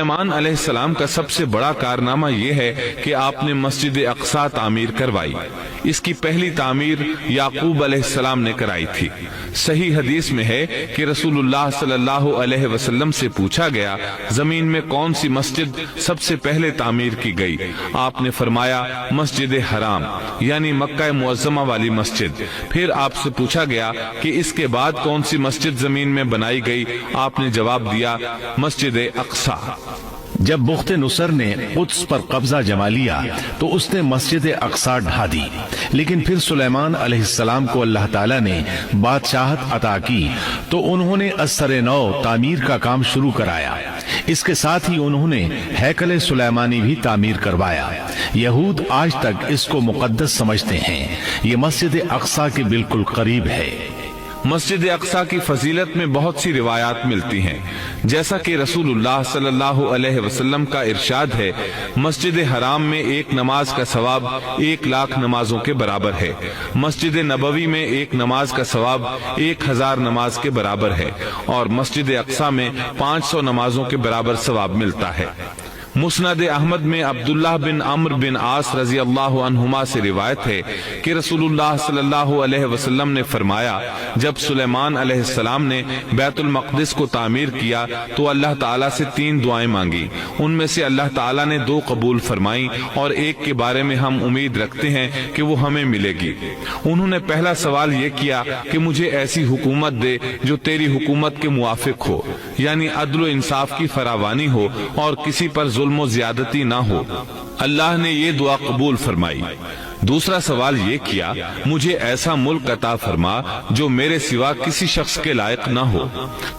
سلیمان علیہ السلام کا سب سے بڑا کارنامہ یہ ہے کہ آپ نے مسجد اقصی تعمیر کروائی۔ اس کی پہلی تعمیر یعقوب علیہ السلام نے کرائی تھی۔ صحیح حدیث میں ہے کہ رسول اللہ صلی اللہ علیہ وسلم سے پوچھا گیا زمین میں کون سی مسجد سب سے پہلے تعمیر کی گئی؟ آپ نے فرمایا مسجد حرام یعنی مکہ معظمہ والی مسجد۔ پھر آپ سے پوچھا گیا کہ اس کے بعد کون سی مسجد زمین میں بنائی گئی؟ آپ نے جواب دیا مسجد اقصی۔ جب بخت نصر نے قدس پر قبضہ جما لیا تو اس نے مسجد اقصی ڈھا دی، لیکن پھر سلیمان علیہ السلام کو اللہ تعالیٰ نے بادشاہت عطا کی تو انہوں نے ازسر نو تعمیر کا کام شروع کرایا۔ اس کے ساتھ ہی انہوں نے ہیکل سلیمانی بھی تعمیر کروایا۔ یہود آج تک اس کو مقدس سمجھتے ہیں۔ یہ مسجد اقصی کے بالکل قریب ہے۔ مسجد اقصی کی فضیلت میں بہت سی روایات ملتی ہیں، جیسا کہ رسول اللہ صلی اللہ علیہ وسلم کا ارشاد ہے مسجد حرام میں ایک نماز کا ثواب 1,00,000 نمازوں کے برابر ہے، مسجد نبوی میں ایک نماز کا ثواب 1,000 نماز کے برابر ہے، اور مسجد اقصی میں 500 نمازوں کے برابر ثواب ملتا ہے۔ مسند احمد میں عبداللہ بن عمرو بن عاص رضی اللہ عنہما سے روایت ہے کہ رسول اللہ صلی اللہ علیہ وسلم نے فرمایا جب سلیمان علیہ السلام نے بیت المقدس کو تعمیر کیا تو اللہ تعالیٰ سے 3 دعائیں مانگی، ان میں سے اللہ تعالیٰ نے 2 قبول فرمائیں اور ایک کے بارے میں ہم امید رکھتے ہیں کہ وہ ہمیں ملے گی۔ انہوں نے پہلا سوال یہ کیا کہ مجھے ایسی حکومت دے جو تیری حکومت کے موافق ہو، یعنی عدل و انصاف کی فراوانی ہو اور کسی پر ظلم و زیادتی نہ ہو۔ اللہ نے یہ دعا قبول فرمائی۔ دوسرا سوال یہ کیا مجھے ایسا ملک عطا فرما جو میرے سوا کسی شخص کے لائق نہ ہو۔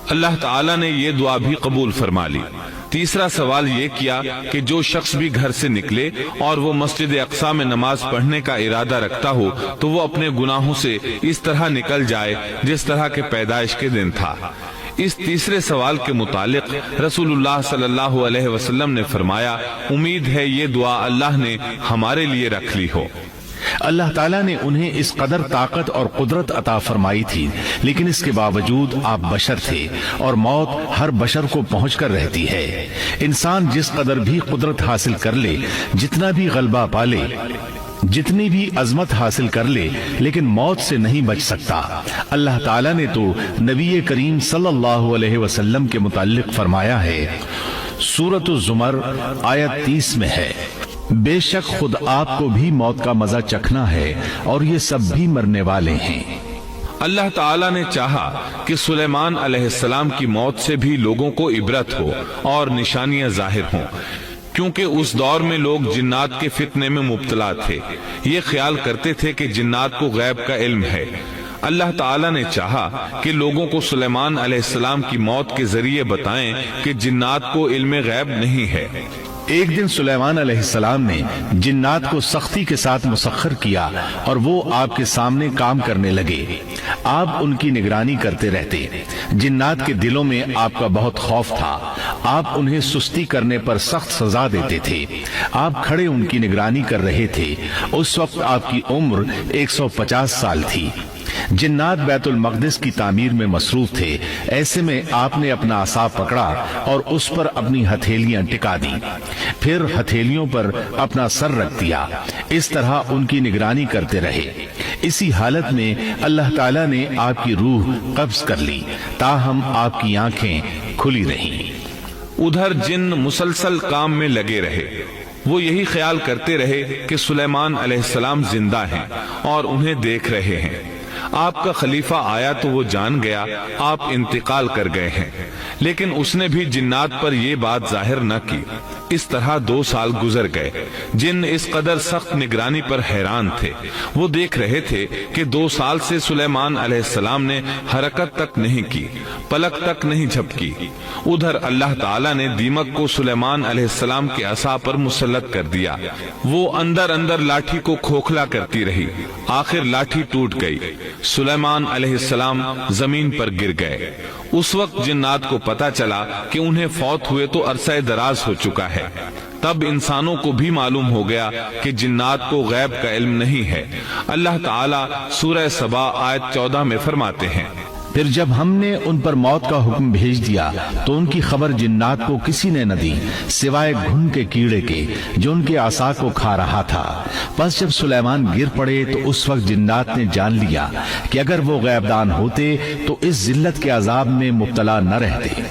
اللہ تعالیٰ نے یہ دعا بھی قبول فرما لی۔ تیسرا سوال یہ کیا کہ جو شخص بھی گھر سے نکلے اور وہ مسجد اقصی میں نماز پڑھنے کا ارادہ رکھتا ہو تو وہ اپنے گناہوں سے اس طرح نکل جائے جس طرح کے پیدائش کے دن تھا۔ اس تیسرے سوال کے متعلق رسول اللہ صلی اللہ علیہ وسلم نے فرمایا امید ہے یہ دعا اللہ نے ہمارے لیے رکھ لی ہو۔ اللہ تعالیٰ نے انہیں اس قدر طاقت اور قدرت عطا فرمائی تھی، لیکن اس کے باوجود آپ بشر تھے اور موت ہر بشر کو پہنچ کر رہتی ہے۔ انسان جس قدر بھی قدرت حاصل کر لے، جتنا بھی غلبہ پالے، جتنی بھی عظمت حاصل کر لے، لیکن موت سے نہیں بچ سکتا۔ اللہ تعالیٰ نے تو نبی کریم صلی اللہ علیہ وسلم کے متعلق فرمایا ہے، سورۃ الزمر آیت 30 میں ہے، بے شک خود آپ کو بھی موت کا مزہ چکھنا ہے اور یہ سب بھی مرنے والے ہیں۔ اللہ تعالیٰ نے چاہا کہ سلیمان علیہ السلام کی موت سے بھی لوگوں کو عبرت ہو اور نشانیاں ظاہر ہوں، کیونکہ اس دور میں لوگ جنات کے فتنے میں مبتلا تھے۔ یہ خیال کرتے تھے کہ جنات کو غیب کا علم ہے۔ اللہ تعالیٰ نے چاہا کہ لوگوں کو سلیمان علیہ السلام کی موت کے ذریعے بتائیں کہ جنات کو علم غیب نہیں ہے۔ ایک دن سلیمان علیہ السلام نے جنات کو سختی کے ساتھ مسخر کیا اور وہ آپ کے سامنے کام کرنے لگے۔ آپ ان کی نگرانی کرتے رہتے۔ جنات کے دلوں میں آپ کا بہت خوف تھا۔ آپ انہیں سستی کرنے پر سخت سزا دیتے تھے۔ آپ کھڑے ان کی نگرانی کر رہے تھے۔ اس وقت آپ کی عمر 150 سال تھی۔ جنات بیت المقدس کی تعمیر میں مصروف تھے۔ ایسے میں آپ نے اپنا عصا پکڑا اور اس پر اپنی ہتھیلیاں ٹکا دی، پھر ہتھیلیوں پر اپنا سر رکھ دیا۔ اس طرح ان کی نگرانی کرتے رہے۔ اسی حالت میں اللہ تعالیٰ نے آپ کی روح قبض کر لی، تاہم آپ کی آنکھیں کھلی رہیں۔ ادھر جن مسلسل کام میں لگے رہے۔ وہ یہی خیال کرتے رہے کہ سلیمان علیہ السلام زندہ ہیں اور انہیں دیکھ رہے ہیں۔ آپ کا خلیفہ آیا تو وہ جان گیا آپ انتقال کر گئے ہیں، لیکن اس نے بھی جنات پر یہ بات ظاہر نہ کی۔ اس طرح 2 سال گزر گئے۔ جن اس قدر سخت نگرانی پر حیران تھے۔ وہ دیکھ رہے تھے کہ 2 سال سے سلیمان علیہ السلام نے حرکت تک نہیں کی، پلک تک نہیں جھپکی۔ ادھر اللہ تعالیٰ نے دیمک کو سلیمان علیہ السلام کے عصا پر مسلط کر دیا۔ وہ اندر اندر لاٹھی کو کھوکھلا کرتی رہی۔ آخر لاٹھی ٹوٹ گئی۔ سلیمان علیہ السلام زمین پر گر گئے۔ اس وقت جنات کو پتا چلا کہ انہیں فوت ہوئے تو عرصہ دراز ہو چکا ہے۔ تب انسانوں کو بھی معلوم ہو گیا کہ جنات کو غیب کا علم نہیں ہے۔ اللہ تعالیٰ سورہ سبا آیت 14 میں فرماتے ہیں، پھر جب ہم نے ان پر موت کا حکم بھیج دیا تو ان کی خبر جنات کو کسی نے نہ دی سوائے گھن کے کیڑے کے جو ان کے عصا کو کھا رہا تھا۔ پس جب سلیمان گر پڑے تو اس وقت جنات نے جان لیا کہ اگر وہ غیب دان ہوتے تو اس ذلت کے عذاب میں مبتلا نہ رہتے۔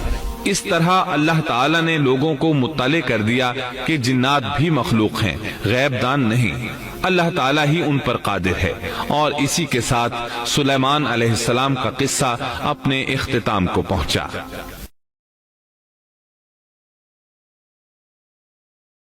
اس طرح اللہ تعالی نے لوگوں کو مطلع کر دیا کہ جنات بھی مخلوق ہیں، غیب دان نہیں۔ اللہ تعالی ہی ان پر قادر ہے۔ اور اسی کے ساتھ سلیمان علیہ السلام کا قصہ اپنے اختتام کو پہنچا۔